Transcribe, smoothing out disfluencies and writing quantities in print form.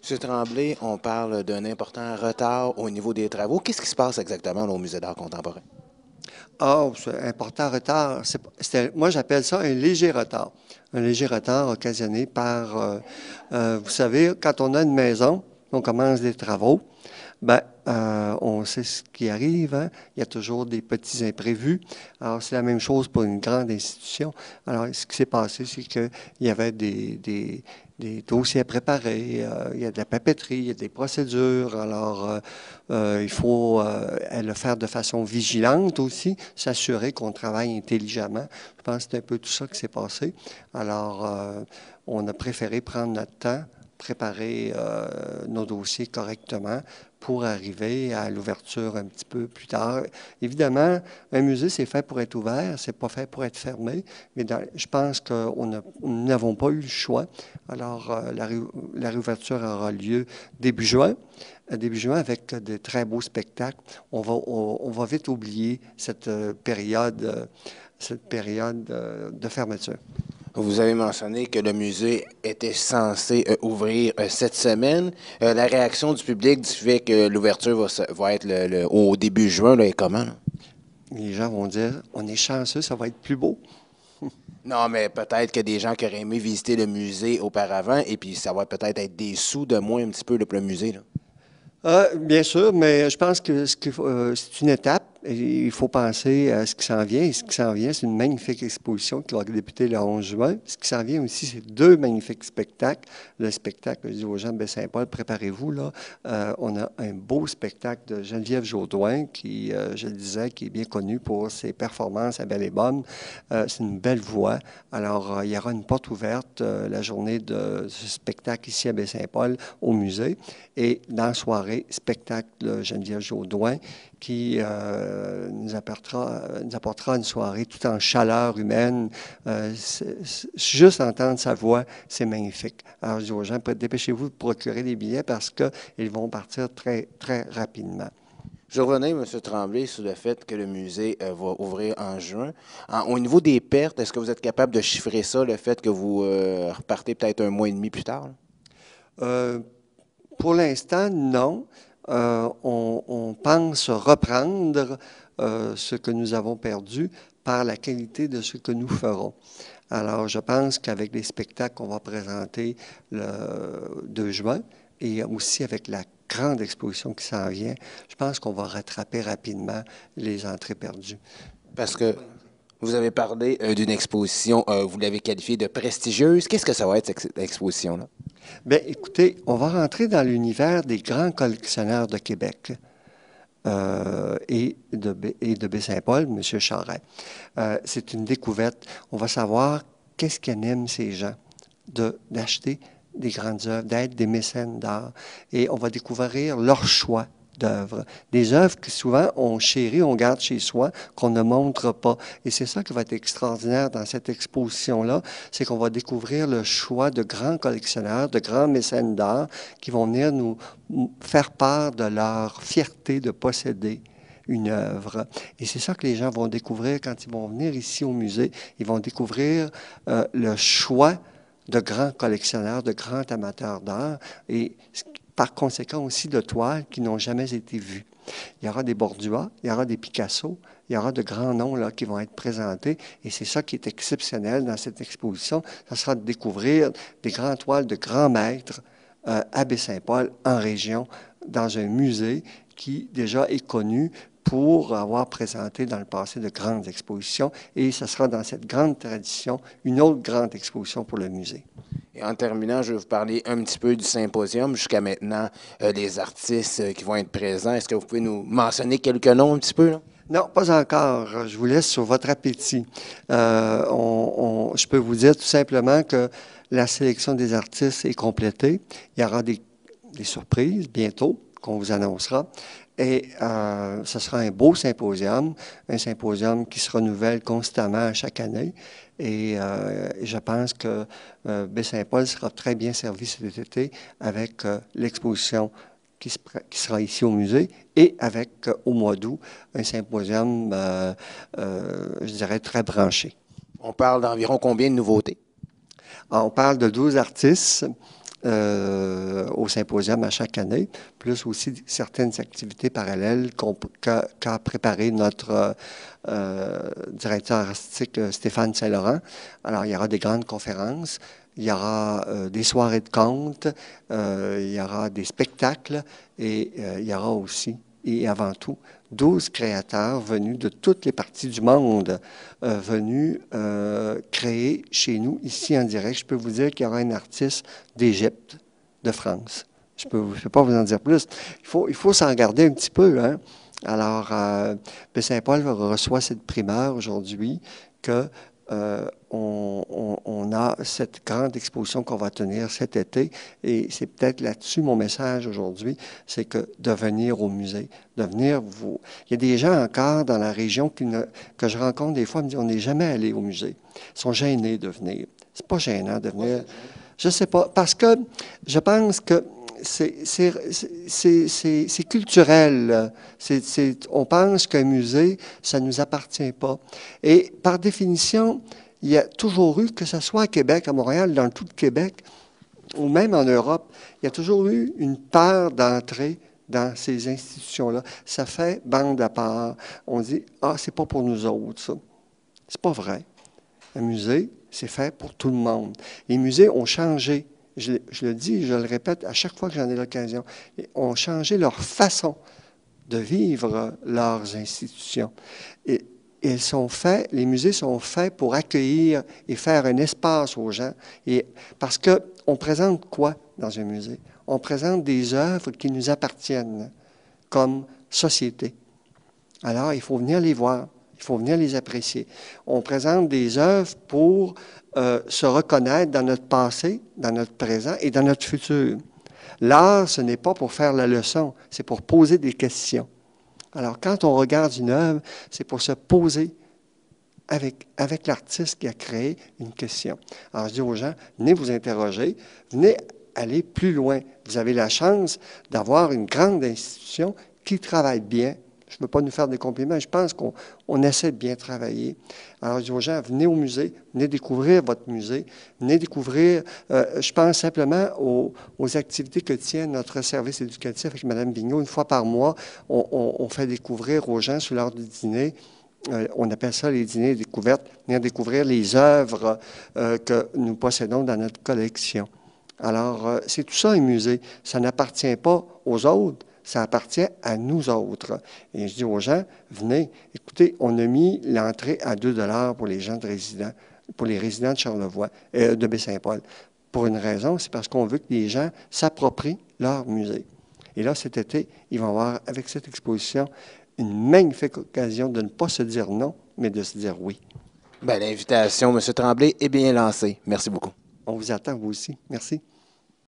M. Tremblay, on parle d'un important retard au niveau des travaux. Qu'est-ce qui se passe exactement au Musée d'art contemporain? Ah, c'est un important retard. Moi, j'appelle ça un léger retard. Un léger retard occasionné par, vous savez, quand on a une maison, on commence des travaux, ben, on sait ce qui arrive, hein. Il y a toujours des petits imprévus. Alors, c'est la même chose pour une grande institution. Alors, ce qui s'est passé, c'est qu'il y avait des dossiers à préparer, il y a de la papeterie, il y a des procédures. Alors, il faut le faire de façon vigilante aussi, s'assurer qu'on travaille intelligemment. Je pense que c'est un peu tout ça qui s'est passé. Alors, on a préféré prendre notre temps, préparer nos dossiers correctement pour arriver à l'ouverture un petit peu plus tard. Évidemment, un musée, c'est fait pour être ouvert, c'est pas fait pour être fermé, mais je pense que nous n'avons pas eu le choix. Alors, la réouverture aura lieu début juin. Début juin, avec de très beaux spectacles. On va vite oublier cette période de fermeture. Vous avez mentionné que le musée était censé ouvrir cette semaine. La réaction du public du fait que l'ouverture va être au début juin là, est comment? Là? Les gens vont dire, on est chanceux, ça va être plus beau. Non, mais peut-être que des gens qui auraient aimé visiter le musée auparavant et puis ça va peut-être être des sous de moins un petit peu le musée. Là. Bien sûr, mais je pense que c'est une étape. Et il faut penser à ce qui s'en vient. Et ce qui s'en vient, c'est une magnifique exposition qui va débuter le 11 juin. Ce qui s'en vient aussi, c'est deux magnifiques spectacles. Le spectacle, je dis aux gens de Baie-Saint-Paul, préparez-vous, là. On a un beau spectacle de Geneviève Jaudoin, qui, je le disais, qui est bien connue pour ses performances à Belle et Bonne. C'est une belle voix. Alors, il y aura une porte ouverte la journée de ce spectacle ici à Baie-Saint-Paul au musée. Et dans la soirée, spectacle de Geneviève Jaudoin qui nous apportera une soirée tout en chaleur humaine. Juste entendre sa voix, c'est magnifique. Alors, je dis aux gens, dépêchez-vous de procurer des billets parce qu'ils vont partir très, très rapidement. Je revenais, M. Tremblay, sur le fait que le musée va ouvrir en juin. Au niveau des pertes, est-ce que vous êtes capable de chiffrer ça, le fait que vous repartez peut-être un mois et demi plus tard? Là? Euh, pour l'instant, non. On pense reprendre ce que nous avons perdu par la qualité de ce que nous ferons. Alors, je pense qu'avec les spectacles qu'on va présenter le 2 juin et aussi avec la grande exposition qui s'en vient, je pense qu'on va rattraper rapidement les entrées perdues. Parce que vous avez parlé d'une exposition, vous l'avez qualifiée de prestigieuse. Qu'est-ce que ça va être, cette exposition-là? Bien, écoutez, on va rentrer dans l'univers des grands collectionneurs de Québec. Et de Baie-Saint-Paul, M. Charret. C'est une découverte. On va savoir qu'est-ce qui anime ces gens d'acheter des grandes œuvres, d'être des mécènes d'art. Et on va découvrir leur choix d'œuvres. Des œuvres que souvent on chérit, on garde chez soi, qu'on ne montre pas. Et c'est ça qui va être extraordinaire dans cette exposition-là, c'est qu'on va découvrir le choix de grands collectionneurs, de grands mécènes d'art qui vont venir nous faire part de leur fierté de posséder une œuvre. Et c'est ça que les gens vont découvrir quand ils vont venir ici au musée. Ils vont découvrir le choix de grands collectionneurs, de grands amateurs d'art et par conséquent aussi de toiles qui n'ont jamais été vues. Il y aura des Bordua, il y aura des Picasso, il y aura de grands noms là, qui vont être présentés et c'est ça qui est exceptionnel dans cette exposition. Ça sera de découvrir des grandes toiles de grands maîtres à Baie-Saint-Paul, en région, dans un musée qui déjà est connu pour avoir présenté dans le passé de grandes expositions et ce sera dans cette grande tradition une autre grande exposition pour le musée. Et en terminant, je vais vous parler un petit peu du symposium. Jusqu'à maintenant, les artistes qui vont être présents, est-ce que vous pouvez nous mentionner quelques noms un petit peu? Là? Non, pas encore. Je vous laisse sur votre appétit. Je peux vous dire tout simplement que la sélection des artistes est complétée. Il y aura des surprises bientôt qu'on vous annoncera. Et ce sera un beau symposium, un symposium qui se renouvelle constamment chaque année. Et je pense que Baie-Saint-Paul sera très bien servi cet été avec l'exposition qui sera ici au musée et avec, au mois d'août, un symposium, je dirais, très branché. On parle d'environ combien de nouveautés? Alors, on parle de 12 artistes au symposium à chaque année, plus aussi certaines activités parallèles qu'a préparé notre directeur artistique Stéphane Saint-Laurent. Alors, il y aura des grandes conférences, il y aura des soirées de contes, il y aura des spectacles et il y aura aussi, et avant tout, 12 créateurs venus de toutes les parties du monde, venus créer chez nous, ici en direct. Je peux vous dire qu'il y aura un artiste d'Égypte, de France. Je ne peux pas vous en dire plus. Il faut s'en garder un petit peu, hein? Alors, Baie-Saint-Paul reçoit cette primeur aujourd'hui que on a cette grande exposition qu'on va tenir cet été et c'est peut-être là-dessus mon message aujourd'hui, c'est que de venir au musée, de venir vous... Il y a des gens encore dans la région que je rencontre des fois, me disent on n'est jamais allé au musée. Ils sont gênés de venir. C'est pas gênant de venir. Je sais pas, parce que je pense que c'est culturel. On pense qu'un musée, ça ne nous appartient pas. Et par définition, il y a toujours eu, que ce soit à Québec, à Montréal, dans tout le Québec, ou même en Europe, il y a toujours eu une peur d'entrer dans ces institutions-là. Ça fait bande à part. On dit, ah, c'est pas pour nous autres, ça. C'est pas vrai. Un musée, c'est fait pour tout le monde. Les musées ont changé. Je le dis, je le répète à chaque fois que j'en ai l'occasion, ont changé leur façon de vivre leurs institutions. Et ils sont faits, les musées sont faits pour accueillir et faire un espace aux gens. Et parce qu'on présente quoi dans un musée? On présente des œuvres qui nous appartiennent comme société. Alors, il faut venir les voir. Il faut venir les apprécier. On présente des œuvres pour se reconnaître dans notre passé, dans notre présent et dans notre futur. L'art, ce n'est pas pour faire la leçon, c'est pour poser des questions. Alors, quand on regarde une œuvre, c'est pour se poser avec l'artiste qui a créé une question. Alors, je dis aux gens, venez vous interroger, venez aller plus loin. Vous avez la chance d'avoir une grande institution qui travaille bien. Je ne veux pas nous faire des compliments, je pense qu'on essaie de bien travailler. Alors, je dis aux gens, venez au musée, venez découvrir votre musée, venez découvrir, je pense simplement aux activités que tient notre service éducatif avec Mme Vigneault. Une fois par mois, on fait découvrir aux gens sur l'heure du dîner, on appelle ça les dîners découvertes, venir découvrir les œuvres que nous possédons dans notre collection. Alors, c'est tout ça un musée. Ça n'appartient pas aux autres. Ça appartient à nous autres. Et je dis aux gens, venez, écoutez, on a mis l'entrée à 2 $ pour les gens de résidents, pour les résidents de Charlevoix, de Baie-Saint-Paul. Pour une raison, c'est parce qu'on veut que les gens s'approprient leur musée. Et là, cet été, ils vont avoir, avec cette exposition, une magnifique occasion de ne pas se dire non, mais de se dire oui. Bien, l'invitation, M. Tremblay, est bien lancée. Merci beaucoup. On vous attend, vous aussi. Merci.